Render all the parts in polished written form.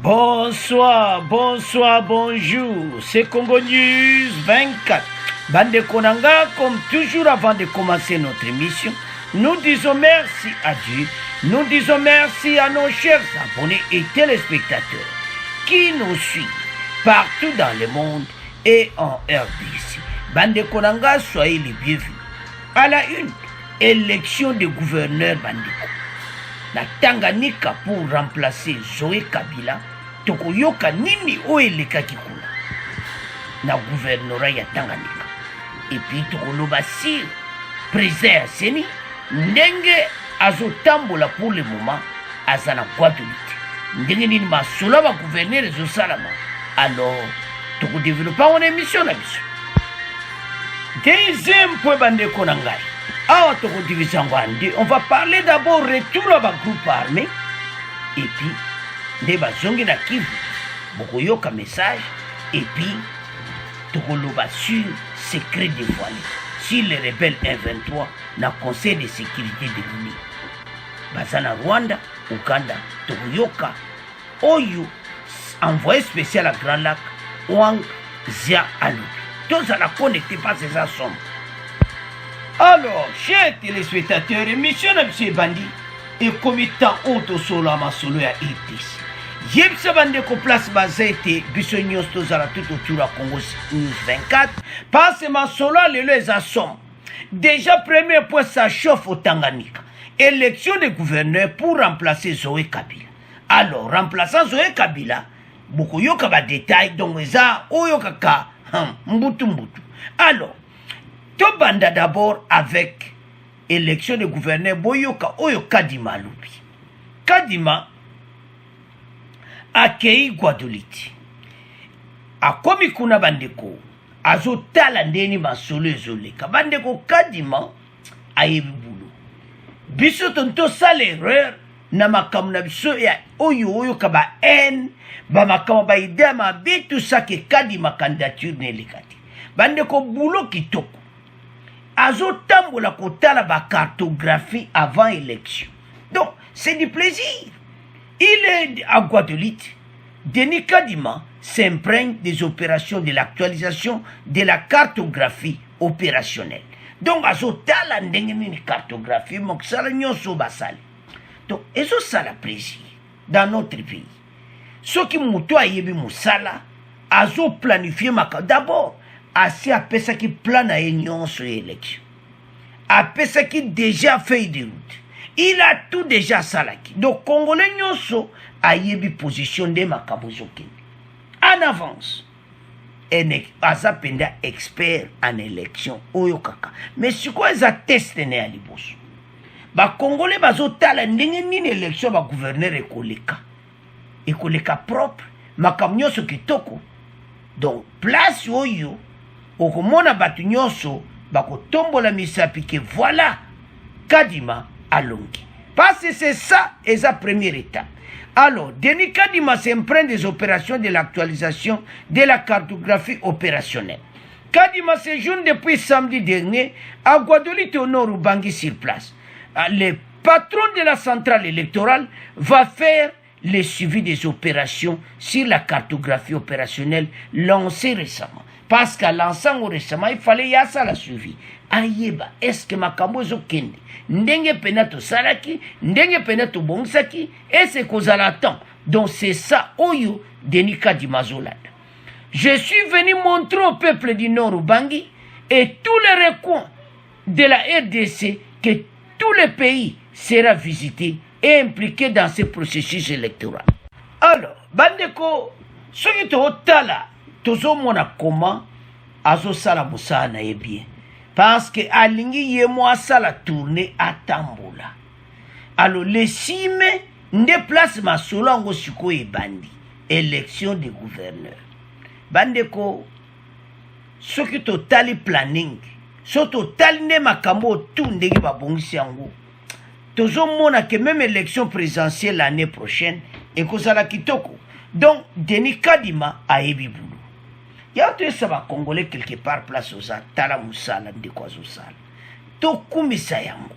Bonsoir, bonsoir, bonjour. C'est Congo News 24. Bande Konanga, comme toujours avant de commencer notre émission, nous disons merci à Dieu. Nous disons merci à nos chers abonnés et téléspectateurs qui nous suivent partout dans le monde et en RDC. Bande Konanga, soyez les bienvenus. À la une, élection de gouverneur Bandeko. Na Tanganyika pour remplacer Zoé Kabila, tokoyoka nini oelekaki kuna na gouvernorat ya Tanganyika. Et puis tokoloba si président Seni ndenge azotambola pour le moment azana Guadeloupe. Ndenge nini masolo ba gouverneur ezosalama. Alors tokodéveloppa en émission na biso. Deuxième point bandeko na ngai. On va parler d'abord retour à groupe armé et puis des bazongi na Kivu bokoyoka message et puis tokoloba sur secret dévoilé sur les rebelles M23 na conseil de sécurité de l'ONU bazana Rwanda Uganda tokoyoka oyo envoyé spécial à Grand Lac Wang Zia Alu tous à la connecter par ces assombres. Alors, chers téléspectateurs, émission de M. Bandi et committant auto solo à ma solo à ITC. Yebsa Bandi ko place bazete bisognos tozala tout autour à Congo News 24. Passe ma solo les assombres. Déjà, premier point, ça chauffe au Tanganyika. Élection de gouverneur pour remplacer Zoé Kabila. Alors, remplaçant Zoé Kabila, beaucoup yoka ba détail donc ça oyoka ka mbutu. Alors, Tobanda d'abord avec élection de gouverneur Boyoka Oyo Kadima Loubi. Kadima accueilli Guadeloupe. A komi kuna bandeko azotala ndeni masolo ezoleka. Bandeko Kadima ayebi boulot. Biso tonto sale erreur na makamu na biso ya oyo kaba en ba makamu ba idea ma bitu sake Kadima candidature nelekati. Bandeko boulot kitoko. Azotambola kotala ba cartographie avant élection. Donc, c'est du plaisir. Il est à Guadeloupe. Denis Kadima s'imprègne des opérations de l'actualisation de la cartographie opérationnelle. Donc, azotala ndenge nini cartographie moksala nyonso basali. Donc, ezo sala plaisir dans notre pays. Ce qui muto ayebi musala, azo planifier maka. D'abord, asi apesa qui plan à union sur l'élection. Apesa qui déjà fait de route. Il a tout déjà salaki. Donc, Congolais nyonso a yebi position de makabozoki. En avance. Et azapenda expert en élection. Oyokaka. Mais si quoi ils a testé ne alibos. Ba Congolais bazotala ndenge nini élection ba gouverneur ekoleka. Ekoleka propre. Makamnyoso kitoko. Donc, place oyo. Okomona batu nyonso bakotombola misapi que voilà Kadima alongi. Parce que c'est ça et sa première étape. Alors, Denis Kadima s'imprègne des opérations de l'actualisation de la cartographie opérationnelle. Kadima séjourne depuis samedi dernier à Guadeloupe au nord Ubangi sur place. Le patron de la centrale électorale va faire le suivi des opérations sur la cartographie opérationnelle lancée récemment. Parce qu'à l'ensemble récemment, il fallait y avoir la suivi. Ayeba, est-ce que makambo zo kende? Ndenge penato salaki, ndenge penato bongsaki, et c'est qu'on attend. Donc c'est ça, Oyo, Denis Kadima Zolanda. Je suis venu montrer au peuple du Nord Ubangi et tous les recoins de la RDC que tout le pays sera visité et impliqué dans ce processus électoral. Alors, Bandeko, ce qui est au tala, tozo mona comment azo sala musana e bien parce que alingi ye moi sala tourner à tambola. Alors le 6 mai nde place masolo ngo siko e bandi élection de gouverneur. Bandeko ce qui totali planning so totali ne makambo tout ndenge babongisi yango tozo mona que même élection présidentielle l'année prochaine et kozala kitoko. Donc Denis Kadima a yebi boulot. Il y a tout ça va Congolais quelque part place aux tala musala de quoi aux sala. To kumisa yango.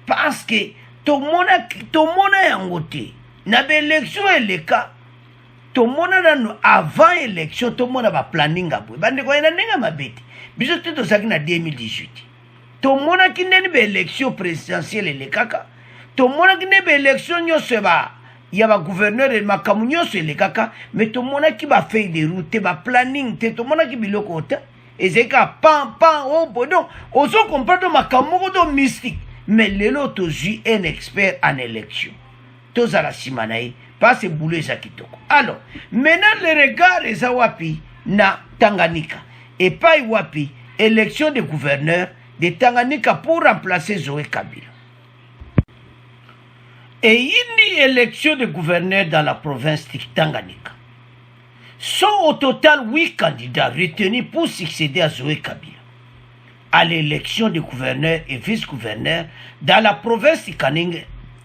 Parce que to mona yango te. Na be élection eleka tomona nanu avant élection tomona ba planning abwe bande ko ina nenga mabete biso tuto saki na 2018 tomona kineni be élection présidentielle le kaka tomona kineni be élection nyose ba ya ba gouverneur et makamu nyose le kaka mais tomona ki ba feuille de route ba planning te tomona ki biloko ta ezeka pan oh bodon ozo comprendre makamu ko do mystique mais lelo tozu un expert en élection tozala simanae pas ce boulot zakitoko. Alors, maintenant le regard est à wapi na Tanganyika et pas wapi élection de gouverneur de Tanganyika pour remplacer Zoé Kabila. Et une élection de gouverneur dans la province de Tanganyika. Sont au total 8 candidats retenus pour succéder à Zoé Kabila à l'élection de gouverneur et vice-gouverneur dans la province de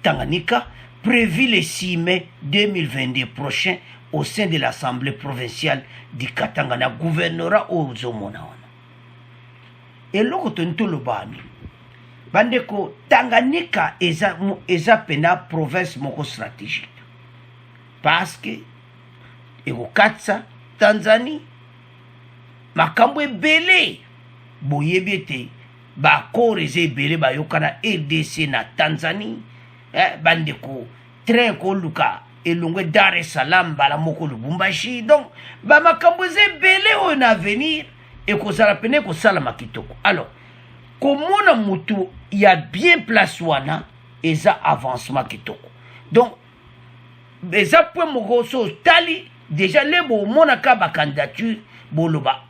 Tanganyika prévu le 6 mai 2022 prochain au sein de l'Assemblée provinciale du Katanga, gouvernorat au Zomona. Et l'autre tonto le bami. Bandeko Tanganyika eza pena province moko stratégique. Parce que eko katsa Tanzanie makambo ebele boyebiete ba koreze ebele ba yokana RDC na Tanzanie. Bandeko train ko luka elongwe Dar es Salaam bala moko Lubumbashi donc ba makambo ebele o na venir et ko sala pene ko sala makitoko. Alors komona mutu ya bien place wana eza avancement kitoko donc eza point moko so tali déjà le bo mona ka ba candidature boloba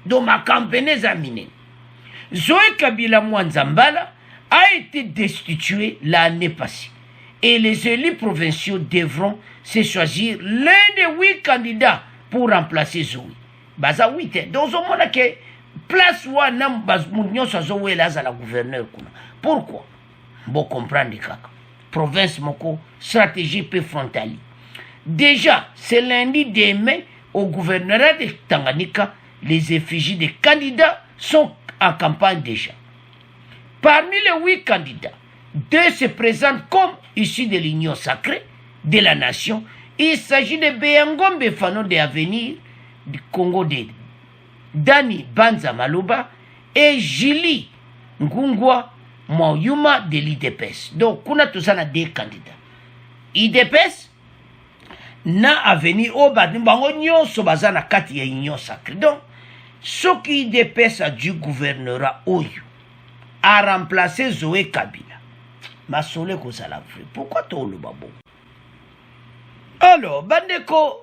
donc ma campagne examinée Zoé Kabila Mwanzambala a été destitué l'année passée. Et les élus provinciaux devront se choisir l'un des 8 candidats pour remplacer Zoé. Baza 8. Donc, on a que place où on a Zoé là, la gouverneur. Pourquoi? Bon, comprendre, kaka. Province Moko, stratégie peu frontalière. Déjà, c'est lundi demain, au gouvernorat de Tanganyika, les effigies des candidats sont en campagne déjà. Parmi les 8 candidats, 2 se présentent comme issus de l'Union sacrée de la nation. Il s'agit de Beyangombe Fano de Avenir du Congo de Dani Banza Maluba et Jili Ngungwa Moyuma de l'IDPS. Donc, on a tous ça 2 candidats. IDPS na Avenir au Bango Nyonso Bazana Kati ya Union sacrée. Donc, ce qui IDPS a du gouvernorat Oyo a remplacé Zoé Kabila. Ma solé ko ça la vrai. Pourquoi tu le babo? Alors, bandeko,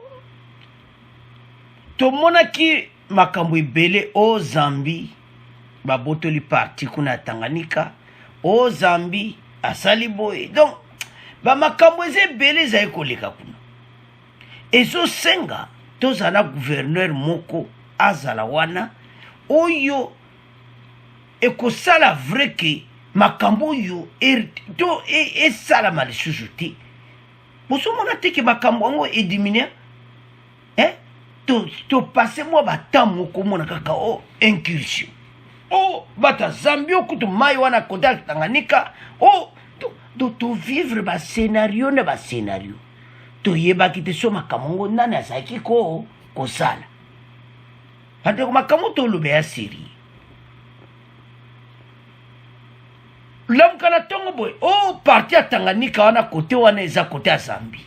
to monaki makambo belé au Zambie, baboto li parti kuna Tanganyika, au Zambie, à Saliboye. Donc, ba makambo belé za ekoleka kuna. Et so senga, to zana gouverneur moko azala wana, oyo eko sala vrai que makambo yo to e sala mal sujuti boso mona te ke makambo ngo e diminuer to passer moi ba temps moko mona kaka incursion bata Zambie kutu mai wana koda Tanganyika to vivre ba scénario na ba scénario to yeba kite so makambo ngo nani asaki ko sala ande ko makambo to lube ya siri. L'homme kana tongo boy parti à Tanganyika wana côté wana eza côté à Zambie.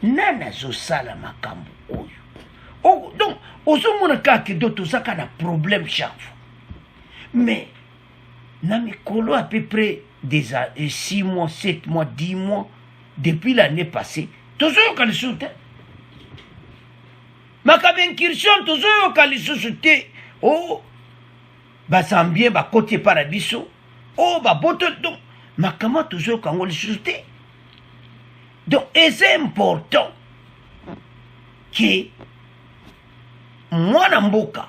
Nana zo sala makambo oyo. Donc ozomona kaka d'autres ça kana problème chaque fois. Mais na mikolo à peu près des 6 mois, 7 mois, 10 mois depuis l'année passée, toujours quand le soutien. Makambo incursion toujours quand le soutien. Ba Zambien ba côté paradiso. Donc, makambo toujours quand on le soutient. Donc, c'est important que mwana mboka,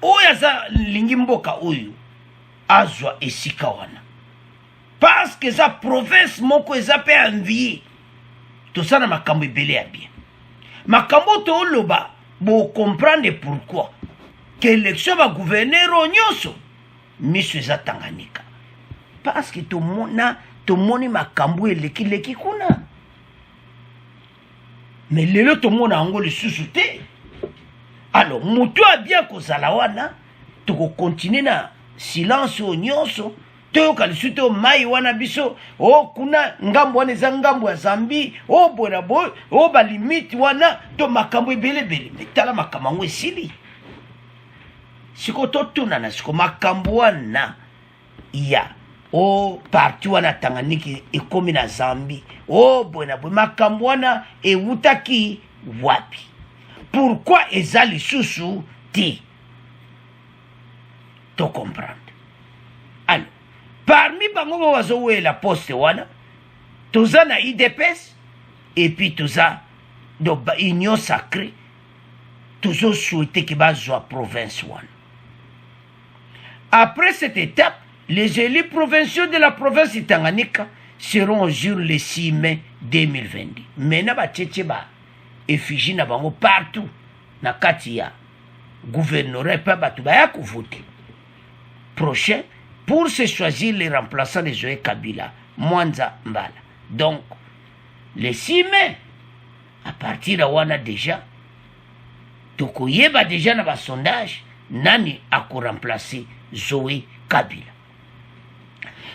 oyaza lingi mboka oyo, azwa esika wana. Parce que sa province moko eza pe envier. Tout ça na makambo ebele ya bien. Makambo to loba, bo comprendre pourquoi. Que l'élection va gouverner au nyonso. Miso eza Tanganyika. Parce que tout le monde makambo eleki kuna. mais lelo tomona yango lisusu te. Alors moto a bien kozala wana tokokontinue na silence o nyonso toyoka lisusu te mai wana biso kuna ngambo wana eza ngambo ya Zambi boye na boye balimite wana to makambo ebelebele. Me tala makambo yango esili siko totunana siko makambo wana ya parti wana Tanganyika ekomi na Zambi boye na boye makambo wana ewutaki wapi? Pourquoi eza lisusu te? To comprendre. Alors, parmi bango bazowela poste wana toza na IDPS et puis toza do union sacrée tozo souhaité que bazwa province wana. Après cette étape, les élus provinciaux de la province de Tanganyika seront au jour le 6 mai 2022. Maintenant ba tchétché ba effigie na bango partout na kati ya gouvernorat pa batu ba ya voter prochain pour se choisir les remplaçants de Zoé Kabila, Mwanza Mbala. Donc, le 6 mai, à partir de wana déjà, tokoyeba déjà na ba sondage, nani a remplacer Zoé Kabila.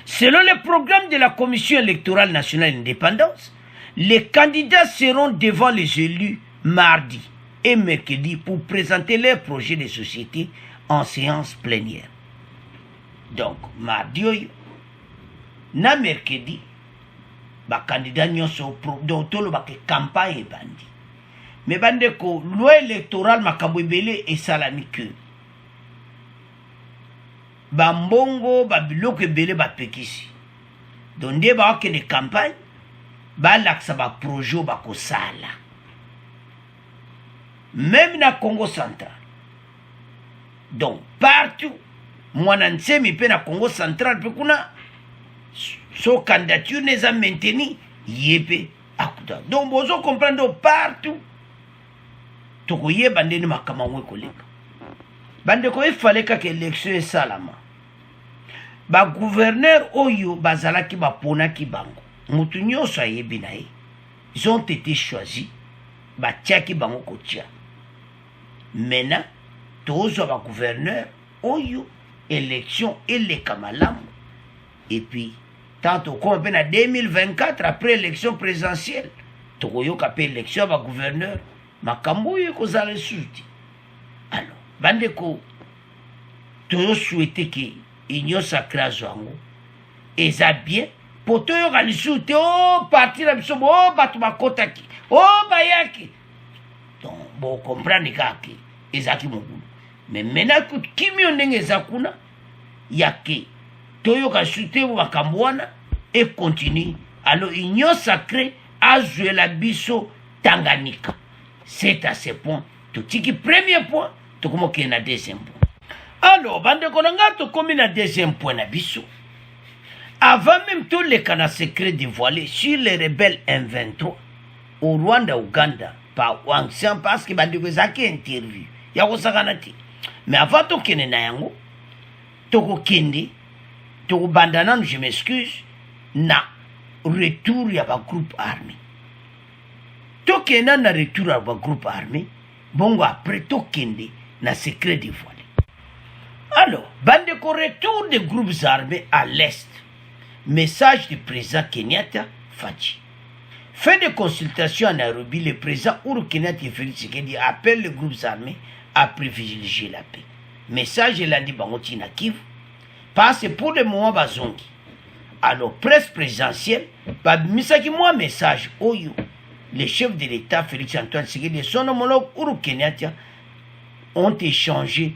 Selon le programme de la Commission électorale nationale indépendance, les candidats seront devant les élus mardi et mercredi pour présenter leur projet de société en séance plénière. Donc, mardi, na mercredi, ba candidat nyonso tolo ba campagne bandi. Mais bande ko loi électorale makambo ebele et salami que ba mbongo ba biloko ebele ba pekisi. Donc nde ba ke de campagne ba laksa ba projet ba ko sala. Même na Congo central. Donc partout mwana nsemi pe na Congo central pe kuna so candidature n'est pas maintenue yépe akuta. Donc bozo comprendre partout tokoye bandeni makamangwe koleka bande ko ifale ka élection e salama ba gouverneur oyo bazalaki ba ponaki bango mutu nyoso ayebi na ye. Ils ont été choisis ba tiaki bango kotia. Maintenant tozo ba gouverneur oyo élection eleka malamu et puis tantôt comme en 2024 après élection présidentielle tokoyoka pe élection ba gouverneur makambo yo kozala suti. Alors bandeko toyo souhaité que union sacrée azwango eza bien pour toyoka lisuti parti la biso batu bakotaki bayaki. Donc bon comprendre kaki ezaki mobulu. Mais maintenant que kimio ndenge eza kuna yake toyoka lisuti makambo wana et continue. Alors union sacrée a joué la biso Tanganyika. C'est à ce point. Tout qui premier point, tout comme qu'il y a un deuxième point. Alors, bande konanga to comme na deuxième point na biso. Avant même tous les canaux secrets dévoilés sur les rebelles M23 au Rwanda, Ouganda, par Wang Xian parce que bande ko zaki interview. Ya ko sakanati. Mais avant to kene na yango, to ko kende, to ko bandana, je m'excuse, na retour ya ba groupe armé. Tokenda na retour à groupe armé, bongo après tokende na secret dévoilé. Alors, bande ko retour des groupes armés à l'est. Message du président Kenyatta Fachi. Fait de consultation à Nairobi, le président Uhuru Kenyatta et Félix Tshisekedi appelle les groupes armés à privilégier la paix. Message il a dit bangoti na Kivu parce que pour le moment bazongi. Alors, presse présidentielle, misaki moi message oyo. Les chefs de l'État, Félix Antoine Tshisekedi et son homologue Uhuru Kenyatta, ont échangé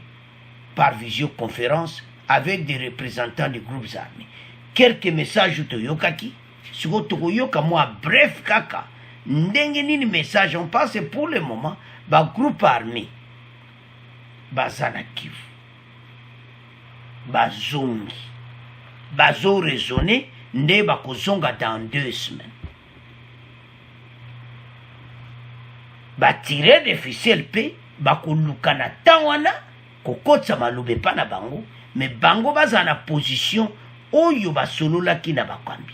par visioconférence avec des représentants des groupes armés. Quelques messages de Yokaki, sur Toyoka, moi, bref, kaka, ndenge nini message, on passe pour le moment, ba groupe armé, bazana Kivu, bazongi, bazo raisonné, nde bakozonga dans 2 semaines. Batire de ficelle pe bakoluka na tawana kokotsa malube pa na bango mais bango baza na position oyo basolola ki na bakambi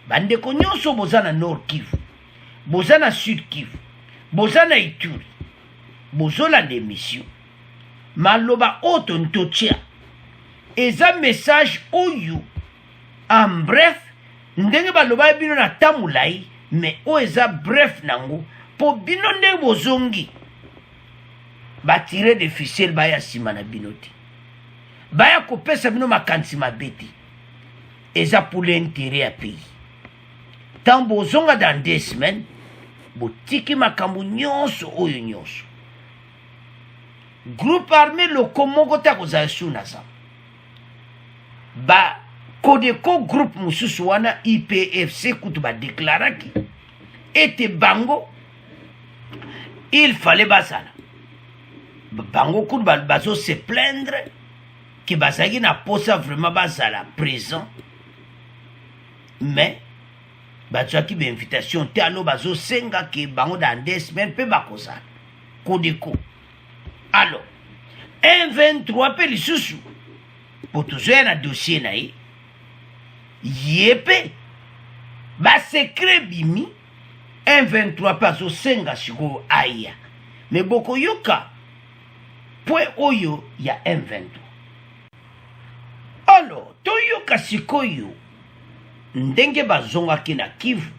bande ko nyonso boza na Nord Kivu boza na Sud Kivu, boza na Ituri, bozolanda émission maloba oyo tontotia eza message oyo en bref ndenge baloba bino na tamulai mais oyo eza bref nango po bino ndenge bozongi batire de ficelle baya nsima na bino te baya kopesa bino makanisi mabe te eza pour l'intérêt ya pays ntango bozonga dans 2 semaines botiki makambo nyonso oyo nyonso groupe armé loko moko te akozala su na zamba ba Codeco groupe mususu wana IPFC kutu badeklaraki ete bango il fallait bazala bango kutu bazo se plaindre que bazalaki na posa vraiment bazala présent mais bazwaki bainvitation te alo bazosenga ke bango dans 2 semaines mpe bakozala Codeco. Alors M23 mpe lisusu po tozoya na dossier na ye yepe basekre bimi M23 mpe azosenga sikoyo aya me bokoyoka pwe oyo ya M23. Alors toyoka sikoyo ndenge bazongaki na Kivu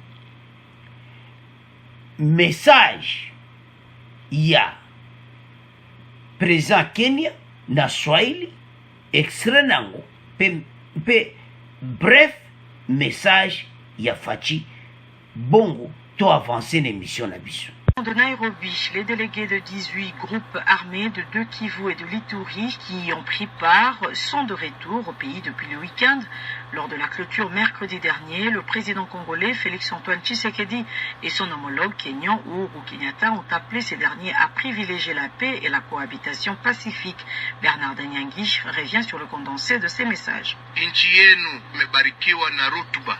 message ya président Kenya na Swahili extrait nango pe bref message ya Fachi bongo to avancer l'émission na biso. De Nairobi, les délégués de 18 groupes armés de 2 Kivu et de l'Ituri qui y ont pris part sont de retour au pays depuis le week-end. Lors de la clôture mercredi dernier, le président congolais Félix-Antoine Tshisekedi et son homologue kenyan Uhuru Kenyatta ont appelé ces derniers à privilégier la paix et la cohabitation pacifique. Bernard Nyangi revient sur le condensé de ces messages.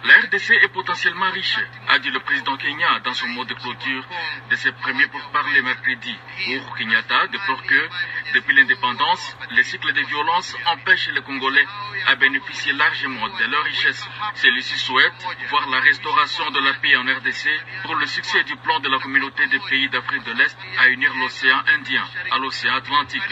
La RDC est potentiellement riche, a dit le président Kenya dans son mot de clôture de ses premiers pourparlers mercredi. Uhuru Kenyatta déplore que, depuis l'indépendance, les cycles de violence empêchent les Congolais à bénéficier largement de leurs richesses. Celui-ci souhaite voir la restauration de la paix en RDC pour le succès du plan de la communauté des pays d'Afrique de l'Est à unir l'océan Indien à l'océan Atlantique.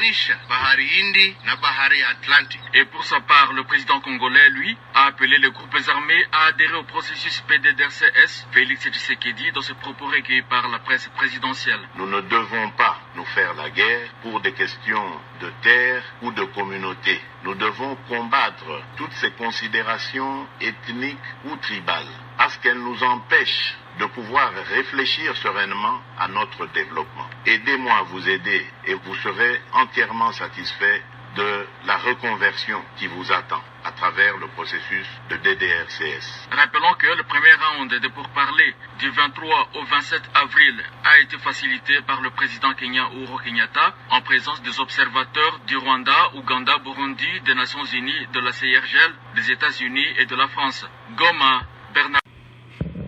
Et pour sa part, le président congolais, lui, a appelé les groupes armés à adhérer au processus PDDRCS. Félix Tshisekedi dans ses propos recueillis par la presse présidentielle. Nous ne devons pas nous faire la guerre pour des questions de terre ou de communauté. Nous devons combattre toutes ces considérations ethniques ou tribales parce qu'elles nous empêchent de pouvoir réfléchir sereinement à notre développement. Aidez-moi à vous aider et vous serez entièrement satisfait de la reconversion qui vous attend à travers le processus de DDRCS. Rappelons que le premier round de pourparlers du 23 au 27 avril a été facilité par le président kenyan Uhuru Kenyatta en présence des observateurs du Rwanda, Ouganda, Burundi, des Nations Unies, de la CIRGL, des États-Unis et de la France. Goma, Bernard.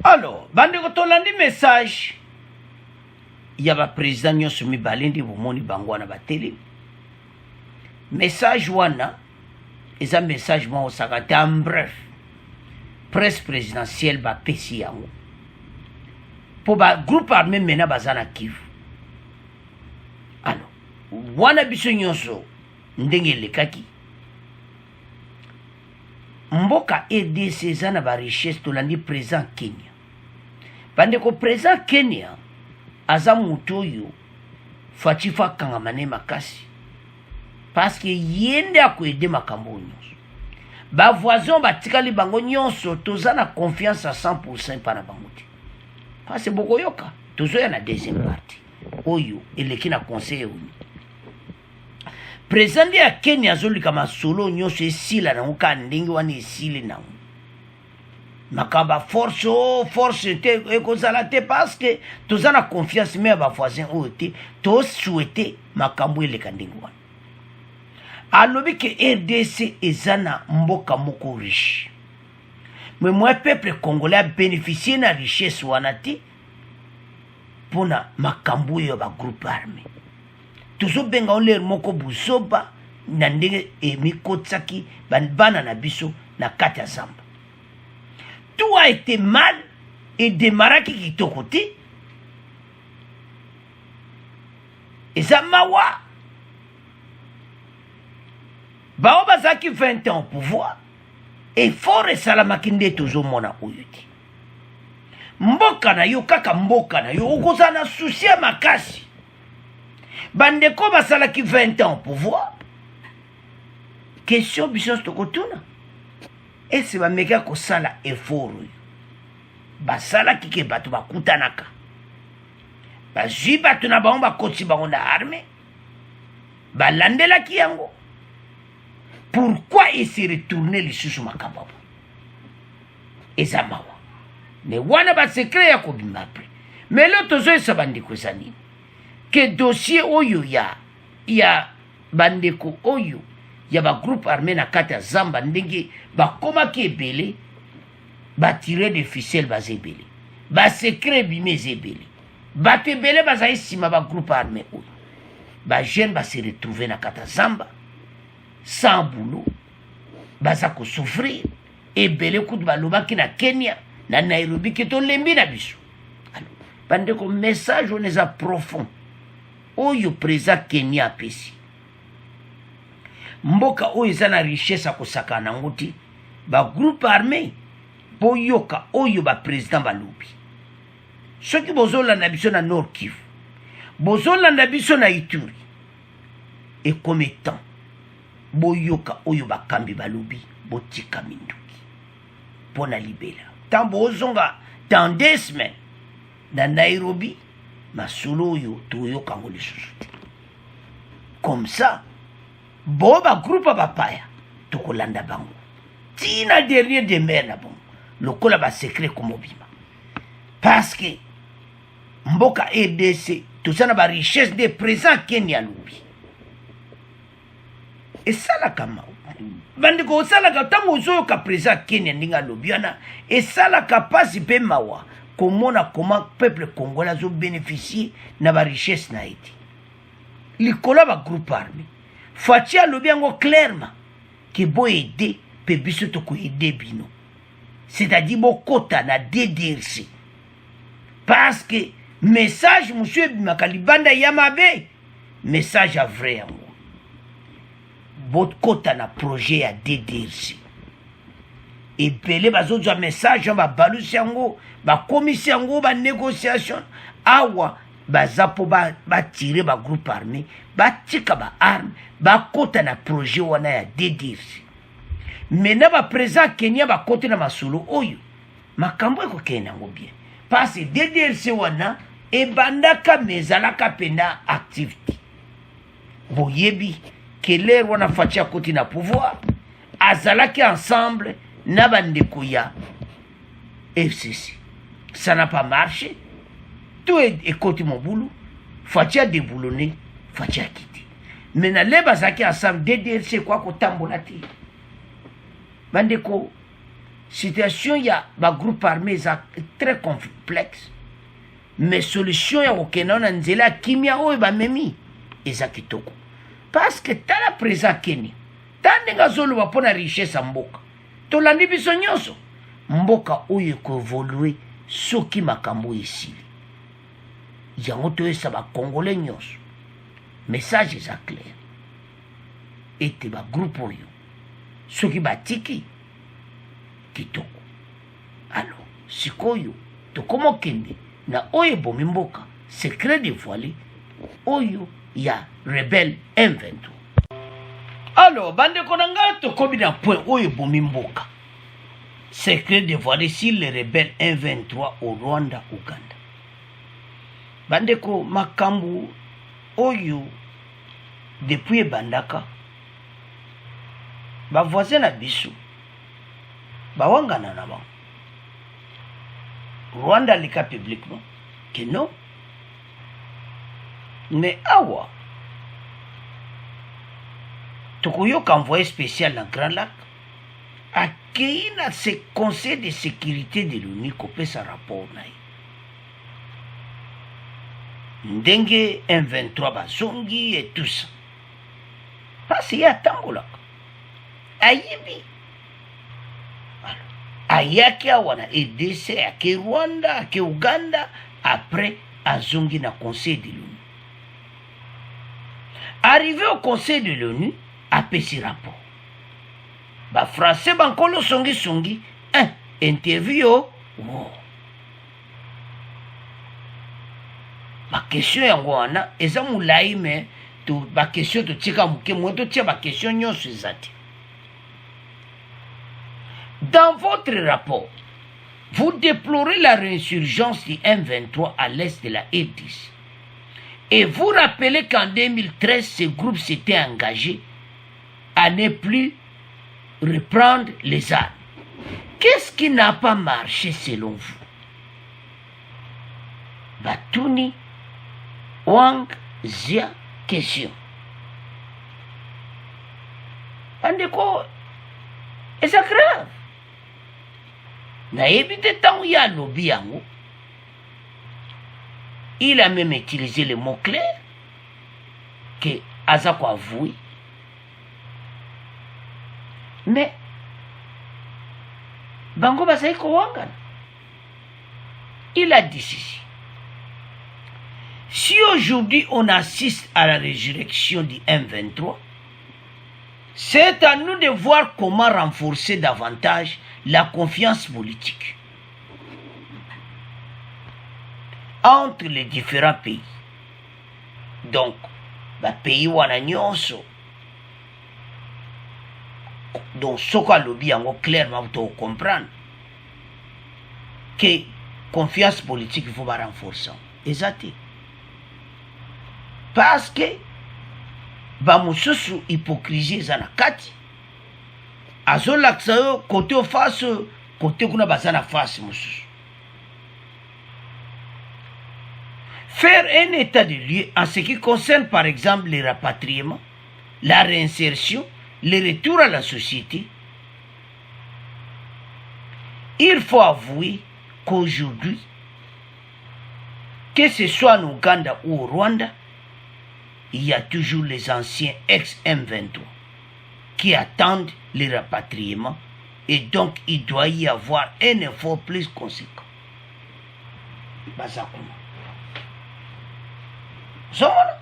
Alors, bandeko tolandi message ya ba président nyonso mibale ndi bomoni bango wana bateli message wana eza message moko osaka te en bref presse présidentielle bapesi yango mpo bagroupe armé mena baza na Kivu. Alors wana biso nyonso ndenge elekaki mboka RDC eza na barichesse tolandi président Kenya. Bandeko président Kenya aza moto oyo Fachi fa kangamane makasi parce que yende akoyede makambo nyonso bavoisin batikali bango nyonso toza na confiance à 100% pa na bango te parce que bokoyoka tozoya na deuxième partie oyo eleki na conseil oyo président ya Kenya azolika masolo nyonso esila nango ka ndenge wana esili nango makamba force te ekozala te parce que toza na confiance me ya bavoisin oyo te tosouhaite makambo eleka ndenge wana. Alobi ke RDC eza na mboka moko riche mais moi peuple congolais a bénéficié na richesse wana te pona makambo ya ba groupe armé tozobenga oler moko buzoba na ndenge emikotsaki bana na biso na kati ya zamba. Tout a été mal et démarraki kitoko te eza mawa bao bazalaki 20 ans au pouvoir effort esalamaki nde tozomona oyo te mboka na yo kaka mboka na yo okozala na susi ya makasi bandeko basalaki 20 ans au pouvoir question biso tokotuna ese bameka kosala effort oyo basalaki ke bato bakutanaka bazwi bato na bango bakoti bango na arme balandelaki yango pourquoi ese retourne lisusu makambo abo eza mawa me wana basekret ya kobima apres me leo tozoyesa bandeko eza nini ke dossier oyo ya bandeko oyo ya bagroupe armé na kati ya zamba ndenge bakomaki ebele batire de ficelle baza ebele basekret ebima eza ebele bato ebele bazali nsima bagroupe armé oyo bajeune base retrouve na kati ya zamba sans boulot baza kosouffrir ebele kutu balobaki na Kenya na Nairobi ke tolembi na biso alors bandeko message on eza profond oyo président Kenya apesi mboka oyo eza na richesse akosaka nango te bagroupe armé boyoka oyo baprésident balobi soki bozolanda biso na Nord Kivu bozolanda biso na Ituri ekomi temps boyoka oyo bakambi balobi botika minduki mpona libela ntango bozonga dans 2 semaines na Nairobi masolo oyo toyoka yango lisusu te comme ça bo bagroupe bapaya tokolanda bango tina dernier demeure na bango lokola basekret komobima parce que mboka RDC toza na barichesse de présent Kenya lobi esalaka mawa bandeko osalaka ntango ozoyoka président Kenya ndenge alobi wana esalaka mpasi mpe mawa komona comment peuple congolais azobénéficie na barichesse na ye te likolo ya bagroupe armé Fachi alobi yango clairement ke boyede mpe biso tokoyede bino c'est-à-dire bokota na DDRC parce que message monsieur ebimaka libanda ya mabe message ya vrai yango bokota na projet ya DDRC ebele bazozwa message babalusi yango bakomisi yango banégociation awa baza po batire bagroupe armé batika baarme bakota na projet wana ya DDRC mena baprésident Kenya bakoti na masolo oyo makambo ekokende yango bien parce DDRC wana ebandaka mezalaka pena activité boyebi keler wana Fachi akoti na pouvoir azalaki ensemble na bandeko ya FCC ça n'a pas marché tout ekoti mobulu Fachi a déboulonné Fachi a quitté maintenant le bazalaki ensemble DDRC kwa kotambola te bandeko situation ya bagroupe armé eza très complexe mais solution ya kokenda na nzela ya kimia oyo bamemi eza kitoko parce que tala président Kenya ta ndenge azoloba mpo na richesse ya mboka tolandi biso nyonso mboka oyo ekoevolue soki makambo esili yango toyesa bakongole nyonso message eza clair ete bagroupe oyo soki batiki kitoko alors sikoyo tokoma okende na oyo ebomi mboka secret dévoilé oyo ya rebelle M23 alors bandeko na ngai tokomi na point oyo ebomi mboka secret dévoilé sur les rebelles M23 au Rwanda Uganda bandeko makambo oyo depuis ebandaka bavoisin na biso bawangana na bango Rwanda aleka publiquement que non mais awa tokoyoka envoyé spécial na Grand Lac akei na ce conseil de sécurité de l'ONU kopesa rapport na ye ndenge M23 bazongi et tout ça parce ye atambolaka ayibi ayaki awa na EDC ake Rwanda ake Uganda après azongi na conseil de l'ONU Arrivé au Conseil de l'ONU, apesi rapport. Français bankolo songi, interview, wow. Question yango wana, eza mulai me, question to tika muke, mweto tia question nyonso ezati. Dans votre rapport, vous déplorez la réinsurgence du M23 à l'est de la RDC. Et vous rappelez qu'en 2013, ce groupe s'était engagé à ne plus reprendre les armes. Qu'est-ce qui n'a pas marché selon vous? Batuni Wang Zia question. Andeko, et c'est grave. Nayebi te tant ya lobby yango. Il a même utilisé le mot clair que Azako avoué. Mais Bango Basaiko Wangan, il a dit ceci. Si aujourd'hui on assiste à la résurrection du M23, c'est à nous de voir comment renforcer davantage la confiance politique entre les différents pays. Donc, le pays wana nyonso, donc ce qu'on lobby en clairement vous comprendre que confiance politique il faut renforcer. Exactement. Parce que bamususu hypocrisie zana kati azolakisa yo côté au face côté kuna bazana face mususu. Faire un état de lieu en ce qui concerne par exemple les rapatriements, la réinsertion, le retour à la société. Il faut avouer qu'aujourd'hui, que ce soit en Ouganda ou au Rwanda, il y a toujours les anciens ex-M23 qui attendent le rapatriement et donc il doit y avoir un effort plus conséquent. Bazakuna. Zomona.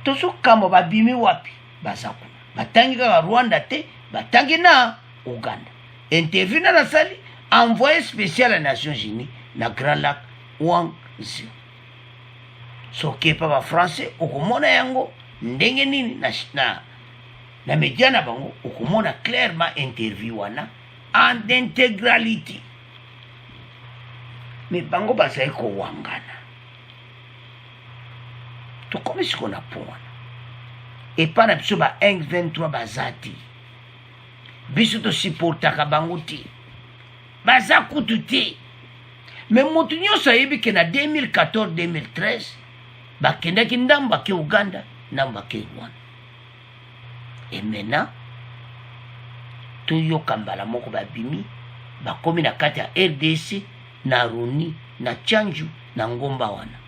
Toso kama babimi wapi? Bazakuna. Batangi ka Rwanda te, batangi na Ouganda. Interview na sali, envoyé spécial à Nations Unies na Grand Lac Wang Zio. Soke pa ba français okomona yango ndenge nini na media na bango okomona clairement interview wana en intégralité. Mais bango bazali ko wangana. To comme ce qu'on a pour wana. Et pas na biso ba 1-23 bazati. Biso to supportaka bango ti. Baza kutu ti. Mais motu nyonso ayebi ke na 2014-2013 bakendaki ndamba ke Uganda ndamba ke Rwanda. Et maintenant toyoka mbala moko babimi bakomi na kati ya RDC na Runi na Tchanju na ngomba wana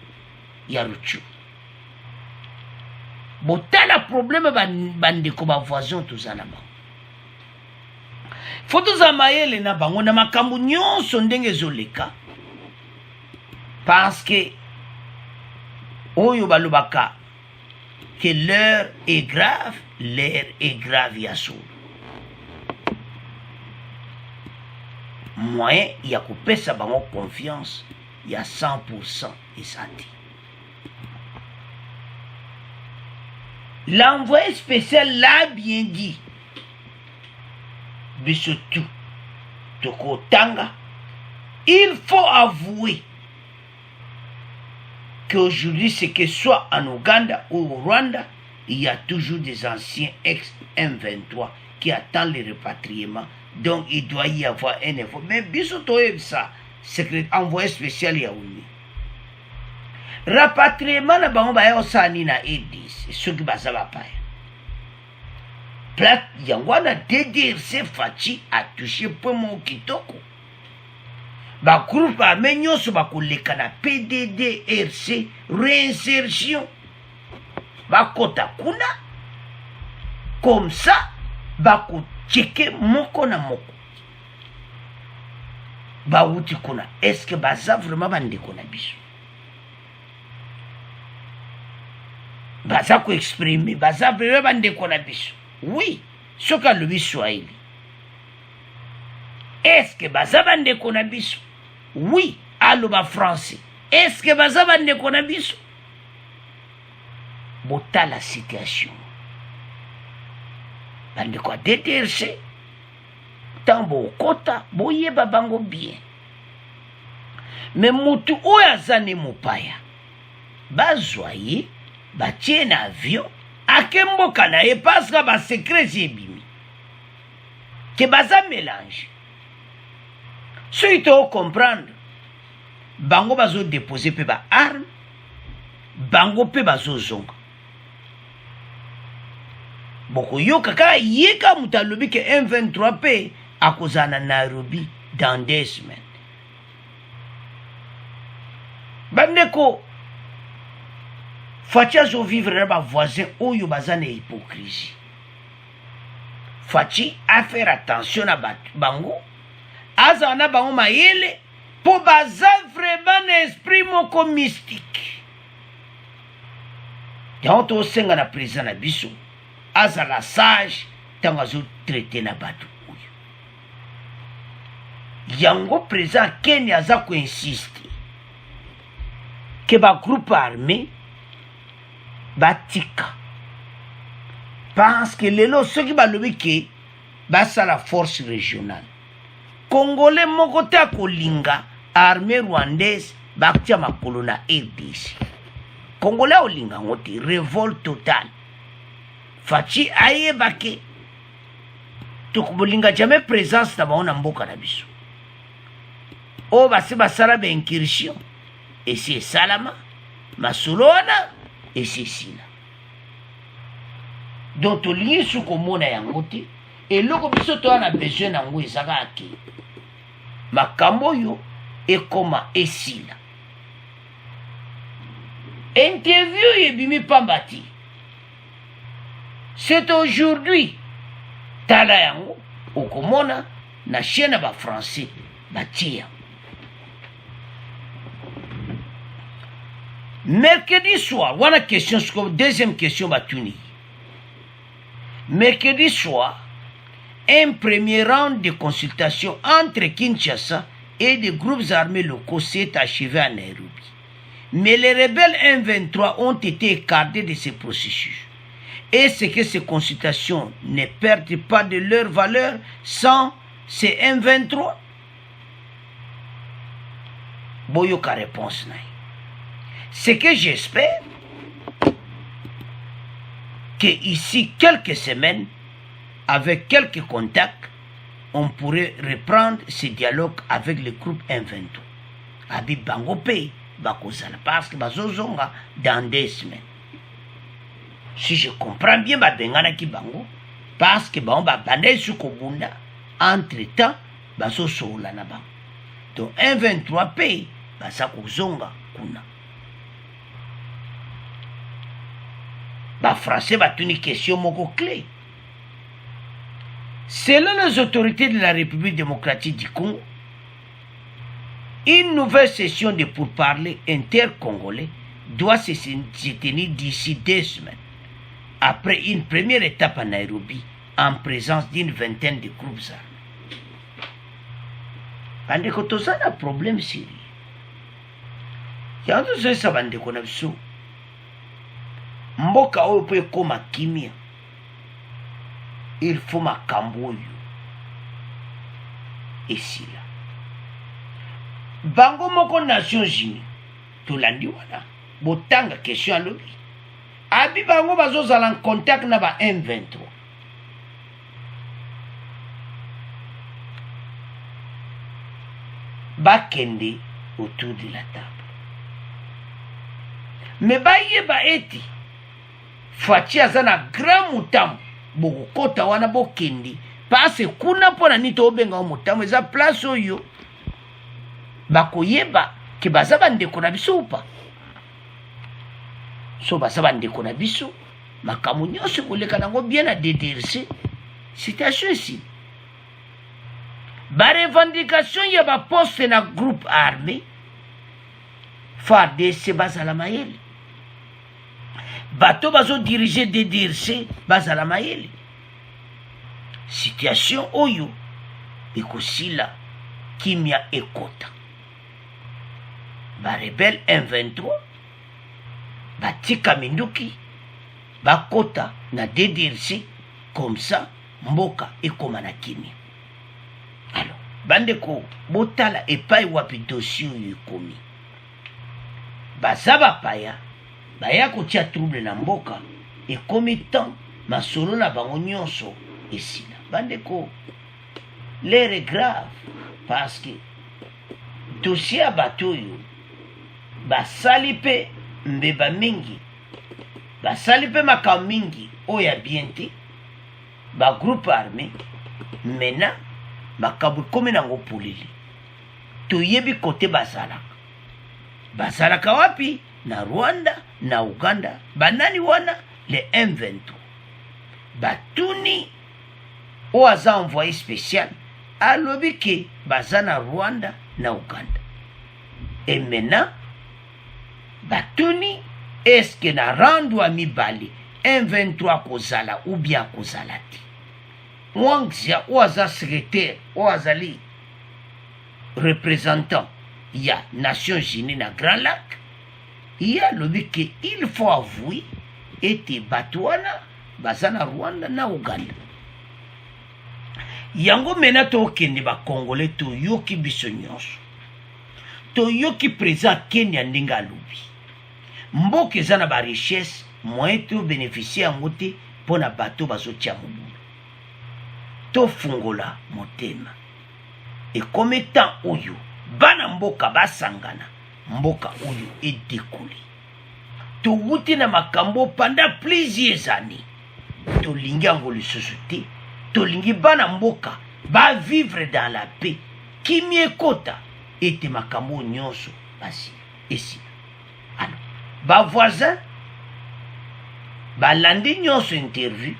ya Ruchu. Botala problème bandeko ba voisin tozana bango. Foto za mayele na bango na makambo nyonso ndenge zoleka. Parce que oyo balobaka que l'heure est grave ya solo. Moyen ya kopesa bango confiance ya 100% esati. L'envoyé spécial l'a bien dit. Bisotou Tokotanga, il faut avouer qu'aujourd'hui, c'est que soit en Ouganda ou au Rwanda, il y a toujours des anciens ex-M23 qui attendent le repatriement. Donc, il doit y avoir un effort. Mais bisoto ça, c'est envoyé spécial Yaoundé. Rapatriement, na bango ba yosani na EDIS, ceux qui basaba pa. Plat yangwana DDRC Fachi a touché pour mon kitoko. Ba groupe armé nyonso ba koleka na PDDRC réinsertion. Ba kota kuna comme ça ba ko checker moko na moko. Ba wuti kuna est-ce que baza vraiment bande kona biso? baza koexprime baza vraiment bandeko na biso. Oui, soki alobi swahili est-ce que baza bandeko na biso? Oui, aloba français est-ce que baza bandeko na biso? Botala situation bandeko a DTRC ntango okota boyeba bango bien. Me mutu oyo aza ne mopaya bazwa ye batie na avion ake mboka na ye paske basekret ebimi ke baza mélange. Soki tocomprendre bango bazodepose mpe baarme bango mpe bazozonga. Bokoyoka kaka ye ka mutu alobi ke M23 mpe akozala na Nairobi dans 2 semaines. Bandeko Fachi azovivre na bavoisin oyo baza na hypocrisie. Fachi a faire attention na bango azala na bango mayele po baza vraiment na esprit moko mystique. Yango tosenga na président na biso azala sage ntango azotraite na bato oyo. Yango président Kenya aza koinsiste ke bagroupe armé batika parce que lelo soki balobi ke basala force régionale congolais moko te akolinga armée rwandaise batia makolo na RDC. Congolais olinga ngo te révolte totale. Fachi ayeba ke tokobolinga jamais présence na bango na mboka na biso oyo basi basala baincursion esi esalama masolo wana esi esila. Donc tolingi su komona yango te eloko biso toa na besoin nango ezaka ake makambo oyo ekoma esila. Interview ebimi pamba ti c'est aujourd'hui tala yango okomona na chaîne ba français batia. Mercredi soir, voilà question, deuxième question batuni. Mercredi soir, un premier round de consultation entre Kinshasa et des groupes armés locaux s'est achevé à Nairobi. Mais les rebelles M23 ont été écartés de ce processus. Est-ce que ces consultations ne perdent pas de leur valeur sans ces M23? Boyoka réponse naï. Ce que j'espère, que ici, quelques semaines, avec quelques contacts, on pourrait reprendre ce dialogue avec le groupe M23. Abi Bango Pay, Bakozala, parce que Bazozonga dans 2 semaines. Si je comprends bien, Babengana ki Bango, parce que Bango Babane Sukobunda, entre-temps, Bazosola na Bango. Donc M23 Pay, Basakozonga Kuna. Les Français ont une question moko clé. Selon les autorités de la République démocratique du Congo, une nouvelle session de pourparlers intercongolais doit se tenir d'ici 2 semaines, après une première étape à Nairobi, en présence d'une vingtaine de groupes armés. Bandeko toza na problème sérieux. Yango ça bandeko na biso. Mboka oyo po ekoma kimia, il faut makambo oyo esila. Bango moko Nations Unies tolandi wana botanga question alobi abi bango bazozala en contact na ba M23. Bakende autour de la table. Mais bayeba eti Fachi azana grand mutamu bokota wana bokendi parce kuna pona nito obenga mutamu eza place oyo bakoyeba ke baza bandeko na biso upa so baza bandeko na biso makambo nyonso koleka nango bien na DDRC situation ici ba revendication ya ba poste na groupe armé FARDC bazala mayele bato bazodirige DDRC bazala mayele. Situation oyo ekosila kimia ekota. Barebel M23 batika minduki bakota na DDRC comme ça mboka ekoma na kimia. Alors bandeko botala epai wapi dossier oyo ekomi. Baza bapaya baya kotia trouble na mboka ekomi temps masolo na bango nyonso esila. Bandeko l'air est grave parce que dossier ya bato oyo basali mpe mbeba mingi, basali mpe makambo mingi oyo ya bien te, bagroupe armé mena makambo ekomi nango polele. Toyebi kote bazalaka wapi? Na Rwanda na Uganda. Banani wana le M23 batuni oyo aza envoyé spécial alobi ke baza na Rwanda na Uganda. Et maintenant batuni eske na rando a mibale M23 kozala ou bien kozala te. Mwangzia oyo aza secrétaire oyo azali représentant ya Nations Unies na Grand Lac, ya lobi ke il faut avouer ete bato wana baza na Rwanda na Uganda. Yango mena tokende bakongole toyoki biso nyonso, toyoki président Kenya ndenge alobi mboka eza na barichesse moyen tobénéficie yango te mpo na bato bazotia mobulu. Tofungola motema ekomi temps oyo bana mboka basangana, mboka oyo edekoli. Towuti na makambo pendant plusieurs années, tolingi yango lisusu te. Tolingi bana mboka ba vivre dans la paix, kimia ekota ete makambo nyonso basi esila. Alors ba voisin balandi nyonso interview,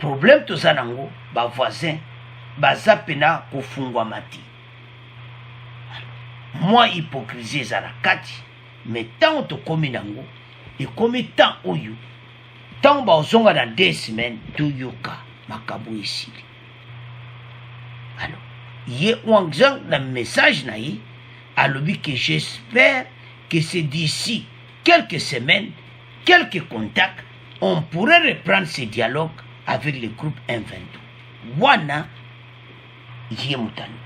problème toza nango ba voisin baza pena kofungwa mati. Moi hypocrisie ezala kati, mais tant tokomi nango ekomi temps oyo tant bazonga dans 2 semaines toyoka makambo esili. Alors ye wangzang na message na ye alobi que j'espère que c'est d'ici quelques semaines, quelques contacts, on pourrait reprendre ce dialogue avec le groupe M23. Wana ye mutanubi.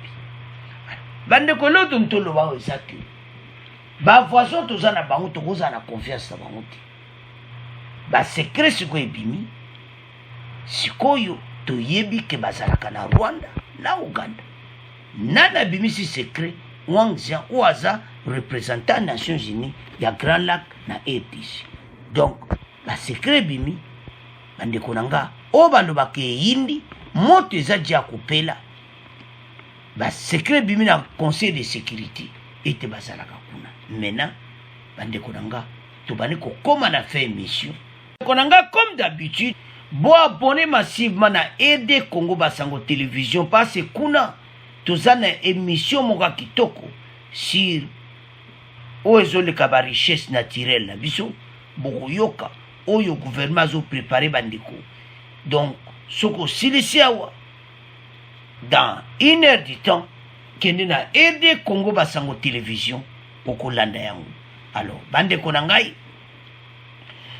Bandeko loto ntolo bao ezaki ba voisin toza na bango tokoza na confiance na bango te. Ba secret siko ebimi sikoyo toyebi ke bazalaka na Rwanda na Uganda. Nana bimisi secret Wangzia oaza représentant Nations Unies ya Grand Lac na RDC. Donc ba secret bimi bandeko nanga o baloba ke yindi moto eza dia kopela ba secret bimi na conseil de sécurité ete bazalaka kuna. Maintenant bandeko nanga tobani ko koma na fait émission konanga comme d'habitude bo abonner massivement na RD Congo Basango télévision parce que kuna tozana émission moka kitoko sur oyo le kaba richesse naturelle na biso bokoyoka oyo gouvernement zo préparer bandeko. Donc soko silisiawa dans 1 heure du temps kende na RD Congo Basango télévision okolanda yango. Alors bandeko na ngai,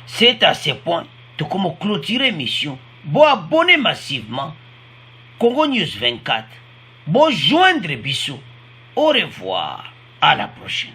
c'est à ce point que comme clôturer mission, bon abonner massivement Congo News 24, bon joindre Bissot. Au revoir, à la prochaine.